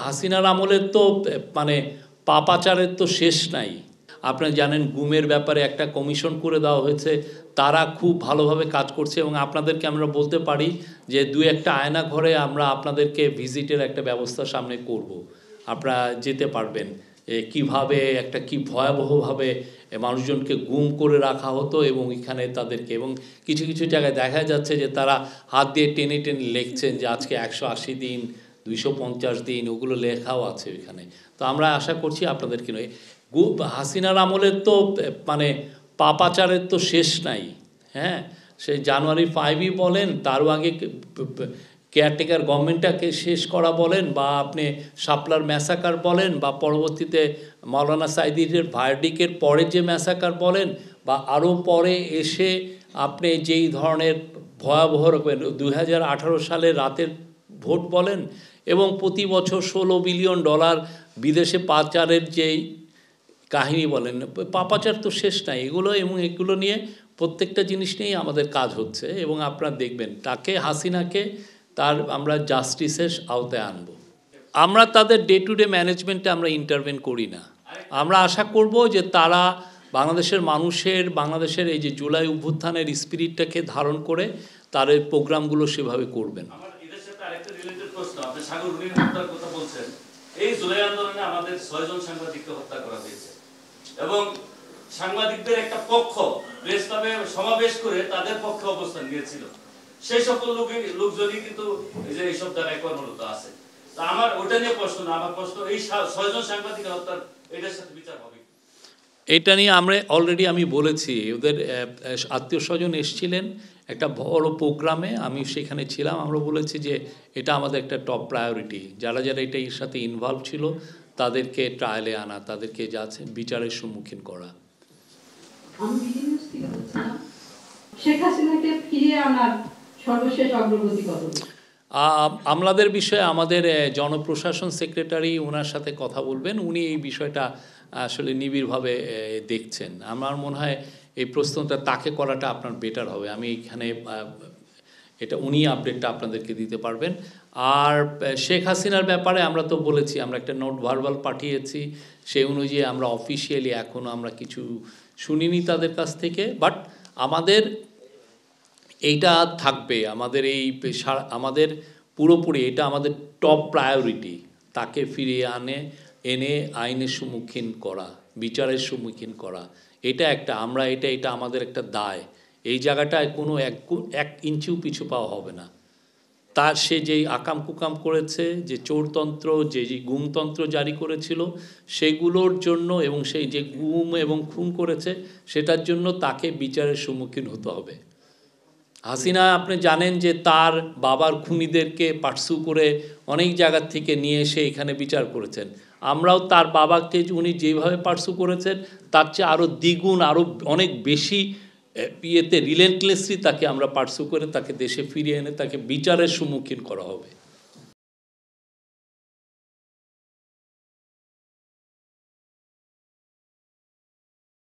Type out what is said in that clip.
হাসিনার আমলের তো মানে পাপাচারের তো শেষ নাই। আপনারা জানেন গুমের ব্যাপারে একটা কমিশন করে দেওয়া হয়েছে, তারা খুব ভালোভাবে কাজ করছে এবং আপনাদেরকে আমরা বলতে পারি যে দু একটা আয়না ঘরে আমরা আপনাদেরকে ভিজিটের একটা ব্যবস্থা সামনে করব। আপনারা যেতে পারবেন কিভাবে একটা কি ভয়াবহভাবে মানুষজনকে গুম করে রাখা হতো এবং এখানে তাদেরকে এবং কিছু কিছু জায়গায় দেখা যাচ্ছে যে তারা হাত দিয়ে টেনে টেনে লিখছেন যে আজকে 180 দিন 250 দিন, ওগুলো লেখাও আছে এখানে। তো আমরা আশা করছি আপনাদেরকে নয়, হাসিনার আমলের তো মানে পাপাচারের তো শেষ নাই। হ্যাঁ, সেই জানুয়ারি 5ই বলেন, তারও আগে কেয়ারটেকার গভর্নমেন্টটাকে শেষ করা বলেন, বা আপনি শাপলার ম্যাসাকার বলেন, বা পরবর্তীতে মাওলানা সাইদির ভার্ডিকের পরে যে ম্যাসাকার বলেন, বা আরও পরে এসে আপনি যেই ধরনের ভয়াবহ 2018 সালে রাতের ভোট বলেন, এবং প্রতি বছর $16 বিলিয়ন বিদেশে পাচারের যেই কাহিনী বলেন, পাপাচার তো শেষ নাই এগুলো। এবং এগুলো নিয়ে প্রত্যেকটা জিনিস নিয়েই আমাদের কাজ হচ্ছে এবং আপনারা দেখবেন তাকে, হাসিনাকে তার আমরা জাস্টিসের আওতায় আনব। আমরা তাদের ডে টু ডে ম্যানেজমেন্টে আমরা ইন্টারভেন করি না। আমরা আশা করব যে তারা বাংলাদেশের মানুষের, বাংলাদেশের এই যে জুলাই অভ্যুত্থানের স্পিরিটটাকে ধারণ করে তাদের প্রোগ্রামগুলো সেভাবে করবেন। এই জুলাই আন্দোলনে আমাদের 6 জন সাংবাদিককে হত্যা করা হয়েছে এবং সাংবাদিকদের একটা পক্ষ প্রেস ক্লাবে সমাবেশ করে তাদের পক্ষে অবস্থান নিয়েছিল। সেই সকল লোকজনই কিন্তু এই যে এইসব জায়গায় কর্মরত আছে। তা আমার ওটা নিয়ে প্রশ্ন না, আমার প্রশ্ন এই 6 জন সাংবাদিক হত্যার এটার সাথে বিচার হবে। এটা নিয়ে আমরা অলরেডি আমি বলেছি, ওদের আত্মীয় স্বজন এসেছিলেন একটা বড় প্রোগ্রামে, আমি সেখানে ছিলাম। আমরা বলেছি যে এটা আমাদের একটা টপ প্রায়োরিটি, যারা যারা এটার সাথে ইনভলভ ছিল তাদেরকে ট্রায়ালে আনা, তাদেরকে যাচ্ছে বিচারের সম্মুখীন করা। আমলাদের বিষয়ে আমাদের জনপ্রশাসন সেক্রেটারি ওনার সাথে কথা বলবেন, উনি এই বিষয়টা আসলে নিবিড়ভাবে দেখছেন। আমার মনে হয় এই প্রশ্নটা তাকে করাটা আপনার বেটার হবে। আমি এখানে এটা উনি আপডেটটা আপনাদেরকে দিতে পারবেন। আর শেখ হাসিনার ব্যাপারে আমরা তো বলেছি, আমরা একটা নোট ভার্বাল পাঠিয়েছি, সেই অনুযায়ী আমরা অফিসিয়ালি এখনও আমরা কিছু শুনিনি তাদের কাছ থেকে। বাট আমাদের এইটা থাকবে, আমাদের এই আমাদের পুরোপুরি এটা আমাদের টপ প্রায়োরিটি, তাকে ফিরিয়ে এনে আইনের সম্মুখীন করা, বিচারের সম্মুখীন করা। এটা একটা আমরা এটা আমাদের একটা দায়। এই জায়গাটায় কোনো এক ইঞ্চিও পিছু পাওয়া হবে না। তার সে যেই আকাম কুকাম করেছে, যে চোরতন্ত্র, যে গুমতন্ত্র জারি করেছিল সেগুলোর জন্য, এবং সেই যে গুম এবং খুন করেছে সেটার জন্য তাকে বিচারের সম্মুখীন হতে হবে। হাসিনা আপনি জানেন যে তার বাবার খুনিদেরকে পার্সু করে অনেক জায়গার থেকে নিয়ে এসে এখানে বিচার করেছেন। আমরাও তার বাবাকে উনি যেভাবে পার্সু করেছেন তার চেয়ে আরও দ্বিগুণ, আরও অনেক বেশি রিলেন্টলেসলি তাকে আমরা পার্সু করে তাকে দেশে ফিরিয়ে এনে তাকে বিচারের সম্মুখীন করা হবে।